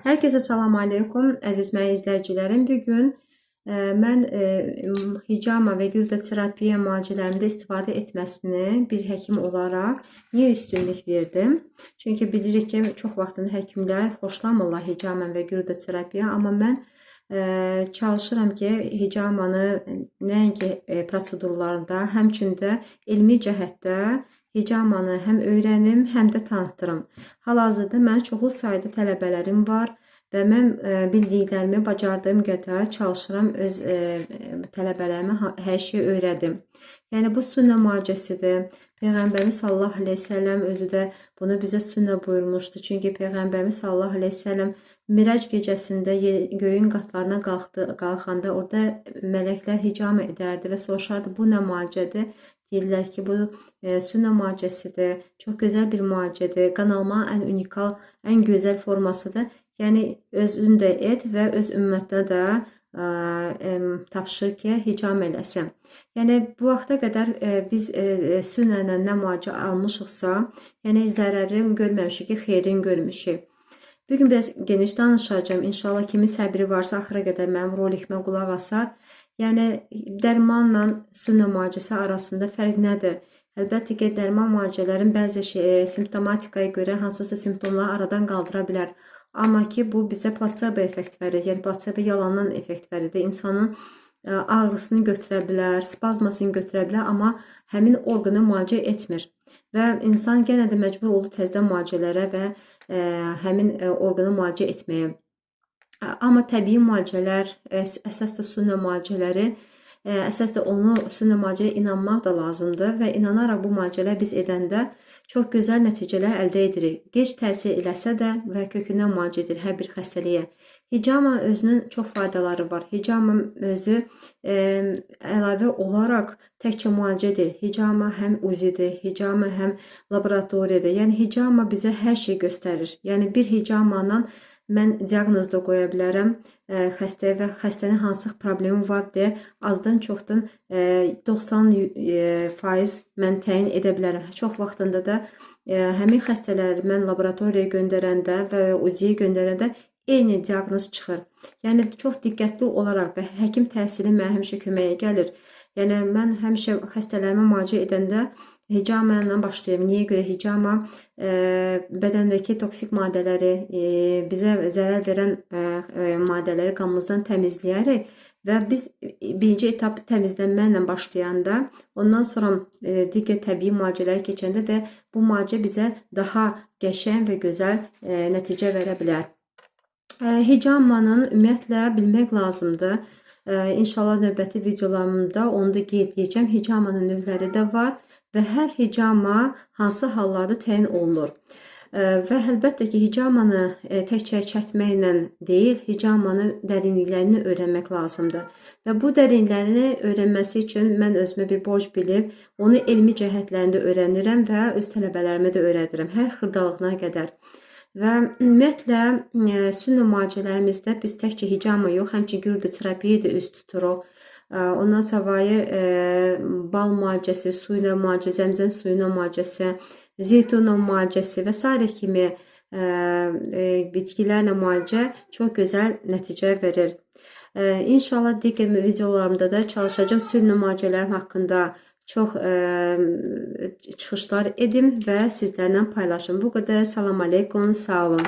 Herkese salam aleykum, əziz mənim izləyicilərim. Bugün mən hicama və güldə terapiya müalicələrində istifadə etməsini bir həkim olaraq niyə üstünlük verdim? Çünki bilirik ki, çox vaxtında həkimlər xoşlamırlar hicama və güldə terapiya, amma mən çalışıram ki, hicamanı nəinki prosedurlarında, həmçində elmi cəhətdə hicamanı həm öyrənim, həm də tanıtırım. Hal-hazırda mən çoxlu sayda tələbələrim var və mən bildiklərimi bacardığım qədər çalışıram öz tələbələrimə hər şeyi öyrədim. Yəni bu sünnə müalicəsidir. Peyğəmbərimiz sallallahu əleyhi və səlləm özü də bunu bizə sünnə buyurmuşdu. Çünki Peyğəmbərimiz sallallahu əleyhi və səlləm Mirac gecəsində göyün qatlarına qalxanda orada mələklər hicama edərdi və soruşardı, bu nə müalicədir? Deyirlər ki, bu sünnə müalicəsidir. Çox gözəl bir müalicədir. Qanalmanın ən unikal, ən gözəl formasıdır. Yəni özün də et və öz ümmətinə də tapşır ki, hicam eləsin. Yəni bu vaxta qədər biz sünnə ilə nə müalicə almışıqsa, yəni zərərin görməmişik ki, xeyrin görmüşük. Bugün biraz geniş danışacağım. İnşallah kimin səbri varsa axıra qədər mənim rolikmə qulaq asar. Yəni dərmanla sünnə müalicəsi arasında fərq nədir? Əlbəttə ki, dərman müalicələrin bəzi simptomatikaya görə hansısa simptomları aradan qaldıra bilər. Amma ki, bu bizə plasebo effekt verir. Yəni plasebo yalandan effekt verir. İnsanın ağrısını götürə bilər, spazmasını götürə bilər, amma həmin orqanı müalicə etmir. Və insan yenə də məcbur olur təzədən müalicələrə və həmin orqanı müalicə etməyə. Amma təbii müalicələr, əsas da sünnə müalicələri, əsas da onu sünnə müalicəyə inanmaq da lazımdır və inanaraq bu müalicələr biz edəndə çox gözəl nəticələr əldə edirik. Gec təsir eləsə də və kökündən müalicə edir hər bir xəstəliyə. Hicama özünün çox faydaları var. Hicama özü əlavə olaraq təkcə müalicədir. Hicama həm uzidir, hicama həm laboratoriyadır. Yəni hicama bizə hər şey göstərir. Yəni bir hicamanla mən diaqnoz da qoya bilərəm xəstəyə və xəstənin hansı problemi var deyə azdan çoxdan 90% mən təyin edə bilərəm. Çox vaxtında da həmin xəstələri mən laboratoriyaya göndərəndə və uziyə göndərəndə eyni diaqnoz çıxır. Yəni çox diqqətli olaraq və həkim təhsili mənə həmişə köməyə gəlir. Yəni mən həmişə xəstələrimə müalicə edəndə hicama ilə başlayıram. Niyə görə hicama bədəndəki toksik maddələri, bizə zərər verən maddələri qanımızdan təmizləyərək və biz birinci etap təmizlənməklə başlayanda, ondan sonra digər təbii müalicələrə keçəndə və bu müalicə bizə daha qəşəng və gözəl nəticə verə bilər. Hicamanın ümumiyyətlə bilmək lazımdır. İnşallah növbəti videolarımda onu da qeyd edəcəm. Hicamanın növləri də var və hər hicama hansı hallarda təyin olunur. Və əlbəttə ki, hicamanı təkcə çəkməklə deyil, hicamanı dərinliklərini öyrənmək lazımdır. Və bu dərinliklərini öyrənməsi üçün mən özümə bir borc bilib, onu elmi cəhətlərində öyrənirəm və öz tələbələrimə də öyrədirəm, hər xırdalığına qədər. Və ümumiyyətlə sünnə müalicələrimizdə biz təkcə hicama yox, həmçinin güldə terapiyaya da üst tuturuq. Ondan savayı bal müalicəsi, su ilə müalicə, zəmzəm suyu ilə müalicəsi, zeytun müalicəsi və s. kimi bitkilərlə müalicə çox gözəl nəticə verir. İnşallah digər videolarımda da çalışacağım sünnə müalicələrim haqqında çox çıxışlar edim və sizlərlə paylaşım. Bu qədər. Salam aleykum, sağ olun.